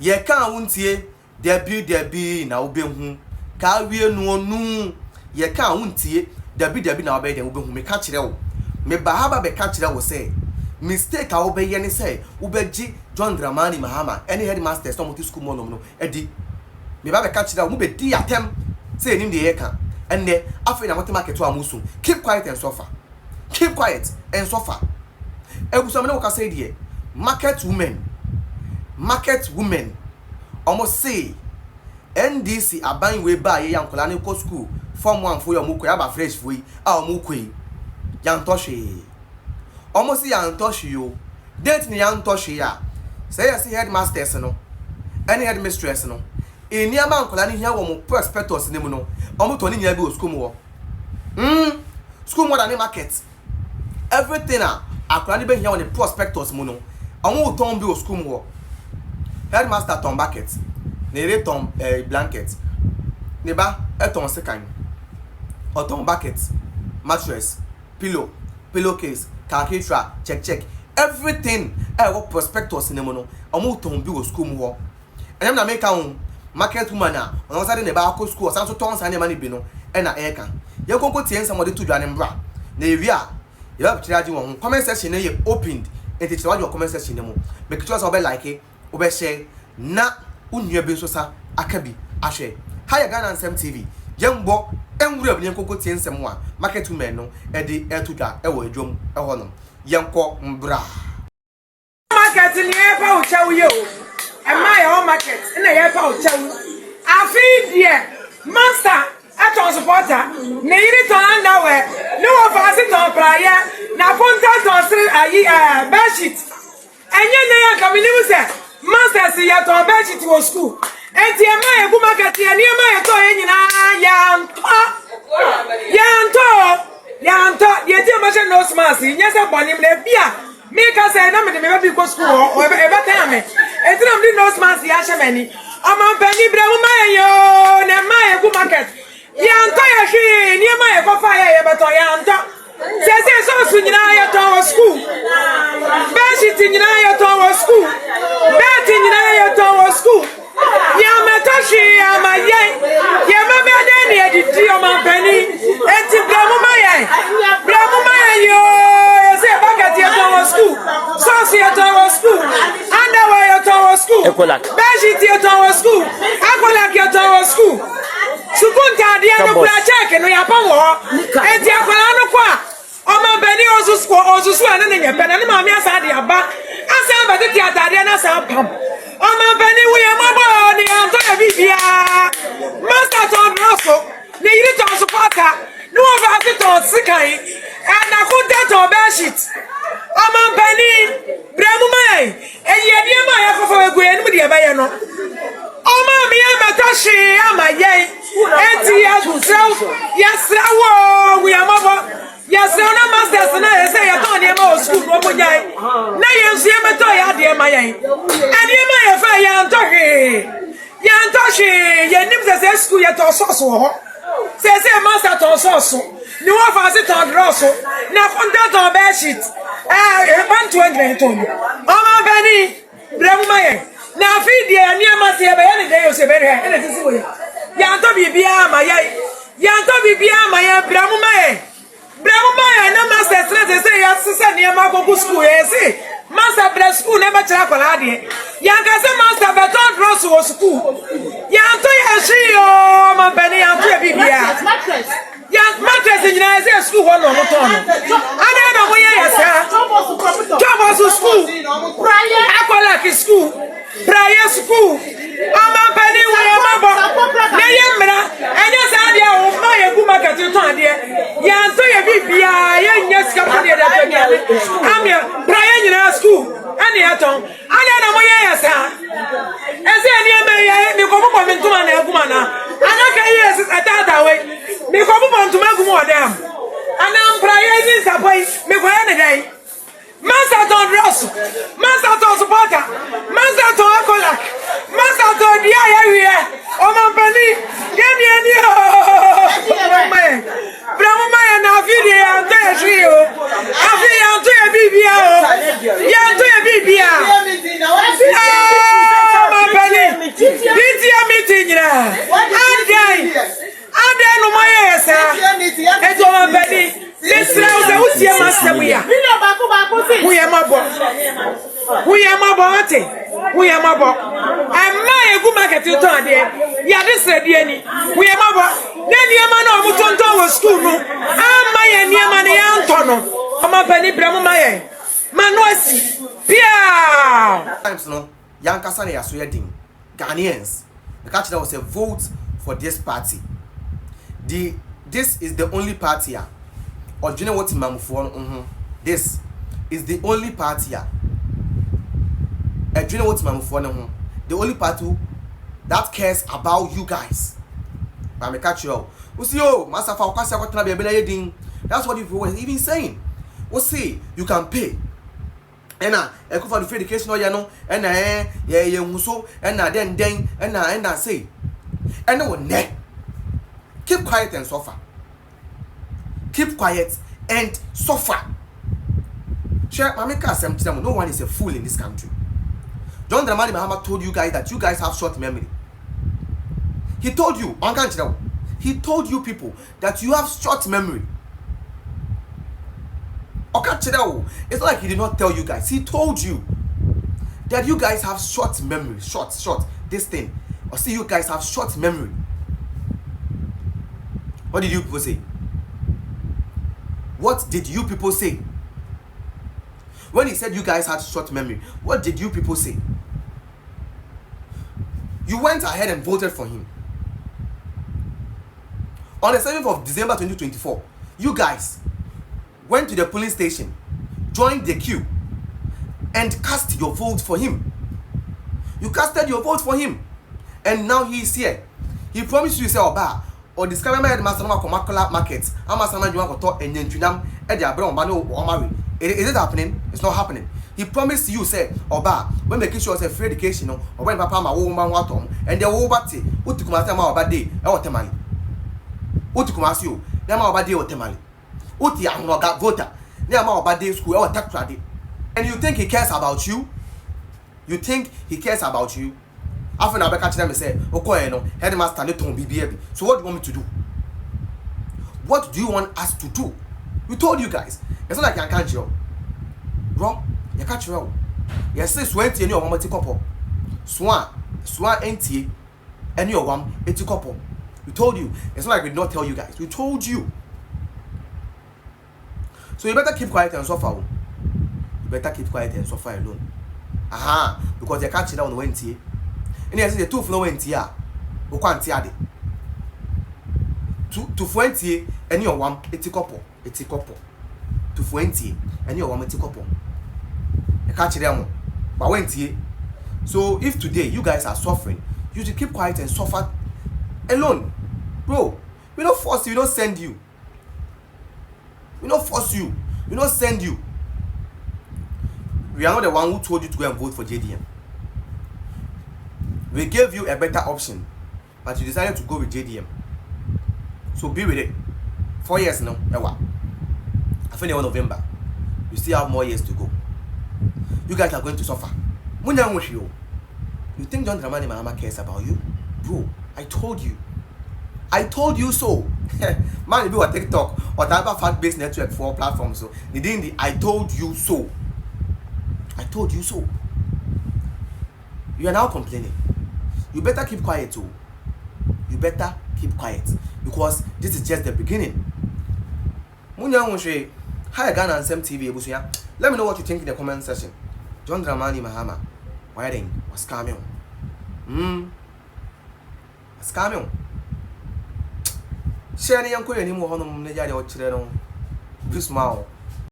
ye kan wuntie debi na obehu ka wie no ye kan wuntie debi na obey dem obehu me ka kire wo me bahaba be ka kire wo say mistake a obey ne say ubeji John Dramani Mahama any headmasters no moto school mo no edi me ba be ka kire wo mu be di atem say nim de ye kan enne afi na moto market wa musu keep quiet and suffer ebuso me no ka say die market women almost say NDC aban we ba ye yankola ne ko school form 1 for your muko ya ba fresh for yi a muko yi yantohwe almost yantohwe yo date ni yantohwe ya say yes headmasters no any headmistress no eni ama yankola ne hia wo mo prospectors ne mu no omo to ni nya bi o school mo school more than market everything akola ne be hia wo ne prospectors mu no omo ton bi o school mo headmaster ton bucket ne re ton blanket ne ba eton sekan o ton bucket mattress pillowcase calculator check everything wo prospectors ne mo no omo ton bi o school mo enyam na make am market woman a on sade ne ba ko school san so ton san ne ma ne bi no e na e kan ye konko tie nsam de to dwane mbra na ewi a ye ba kire agi won comment section ye opened enti tire wa comment section ne mo make sure so be like obe share na unhwe be so sa akabi ahwe haya Ghana Nsem TV yembo enwura bi konko tie nsam a market woman no e de etudwa e wo adwom e ho no yenko mbra market ni e pa o chawo ye o e ma ye market na ye pa o chawo afi die master aton supporter ne yiri ton underwear no over ton prayer na ponta ton sri ayi bedsheet enye ne ya kamini mu se master si ya ton bedsheet wo school enti e ma ye bu market ye ni ma ye to ye nyina yanto ye ti ma se no smart nye se bonim le bia me ka se na me de me be go school o e be tan me enti na me no smart ya she mani o ma pani bre mu ma ye yo ne ma ye bu market yanto ya hwe ni ma ye ko fa ye beto yanto se so su nyina ye to school be shi ti nyina ye to school be ti nyina ye to school ya ma to shi ya ma ye ya ma be de ni edidi o ma pani enti bre mu ma ye yo se bucket ye to school so si ye to school underwear ye to school be shi ti ye to school akolak ye to school sukunta dia no kura check no ya pon wo enti akwara no kwa o ma bani osusu ene ne nye pena ne ma mi asa dia ba asa ba ti atade na sa pam o ma bani wo ye mabo ni anto ya bibia master ton roso ne yiri ton supporter no over ati ton sikai and akunta ton bedsheet o ma bani bremu mai eye dia ma ya fofo egu enu dia ba ye no o ma mi ya matashi ama ye enti ya kusau ya srawo we amabo ya srawo masters na say ya ton e ma school no mo nyai na ye nsu e meto ya de ma ye ade ma ye fa ya ntohe ye nim se school ya to so ho se master to so ni wo fa se ton drosso na konta ton bedsheet ban 20 ton o ma bani bremu ma ye na fi die ni ma se be ye de yo se be re ene tisi wo ya nto bibia ma ye bremu ma ye na master stress se ya se ni ma go school ye se master bre school na be tira kwala de ya ka se master be ton dross wo school ya nto ya shi yo ma bani ya nto bibia ya mattress nyina se school ho no ton ana na mo ye sa job school akola ki school prayer school ama bani wo ya mabo na ye mra enya sa dia wo ma ye gu market ton de ya nto ye bibia ye nya ska ko de da to amia prayer nyina school ani aton ana na mo ye sa ese ani ma ye mi ko mo mi ntuma na aguma na ana ka ye atata we mi ko mo ntuma aguma odam ana prayer ni sapai mi ko ya ne dai master ton dross master ton supporter master ton akolak Ade no moye esa. Eto ma bedi. Lesra o se utie masem ya. Wo ye mabo ate. Wo ye mabo. Amma egu market to ade. Ya de sredi ani. Wo ye mabo. Na niema na omu tonton wo school no. Amma ye niema na ya ntono. Oma bani bremu maye. Manu asi. Pia. Times no. Yankasa na yaso yedin. Ghanaians. The country that was a vote for this party. This is the only party here. Or do you know what Mamufuon? This is the only party here. Do you know what Mamufuon? The only party that cares about you guys. I'm a catch you out. We see, oh, Master Falcasa, what can I be a that's what people were even saying. We see, you can pay. And I go for the free education, you know, and so, and then, and I say, and no one there. Keep quiet and suffer. Keep quiet and suffer. Share, no one is a fool in this country. John Dramani Mahama told you guys that you guys have short memory. He told you, he told you people that you have short memory. It's not like he did not tell you guys. He told you that you guys have short memory. Short. This thing. Or see, you guys have short memory. What did you people say? What did you people say? When he said you guys had short memory, what did you people say? You went ahead and voted for him. On the 7th of December 2024, you guys went to the polling station, joined the queue, and cast your vote for him. You casted your vote for him. And now he is here. He promised you, say, Oba, or discover my headmaster market. I'm a man you want to talk and then is it happening? It's not happening. He promised you, say, Oba, when making sure it's free education, or when Papa ma woman watom, and the Wobati, Utukumata Mabadi, or Temali. Utukumasio, Namabadi or Temali. Uti Anoga voter, Namabadi school or Takradi. And you think he cares about you? You think he cares about you? After I catch them and say, Okoeno, headmaster, little BBB. So what do you want me to do? What do you want us to do? We told you guys. It's not like I can't catch you. Bro, you catch you. Yes, say sweaty and your one couple. Swan NTA and your one it's couple. We told you. It's not like we did not tell you guys. We told you. So you better keep quiet and suffer. You better keep quiet and suffer alone. Aha, because you catch it down when NTA. And yes, the two flow NTA. We can't see it. To 20 and your one it's couple. It's couple. To 20 and your one it's couple. You catch them. But when so if today you guys are suffering, you should keep quiet and suffer alone. Bro, we don't force you, we don't send you. We don't force you, we don't send you. We are not the one who told you to go and vote for JDM. We gave you a better option, but you decided to go with JDM. So be with it. 4 years now, I think November. You still have more years to go. You guys are going to suffer. You think John Dramani Mahama cares about you? Bro, I told you. I told you so. Man, if you are TikTok or other fact-based network for platforms, so they didn't. I told you so. I told you so. You are now complaining. You better keep quiet too. You better keep quiet because this is just the beginning. Hi Ghana and Sam TV. Let me know what you think in the comment section. John Dramani Mahama, wedding was coming. Was coming. Share the young queen anymore on the Nejadi or Children. Smile.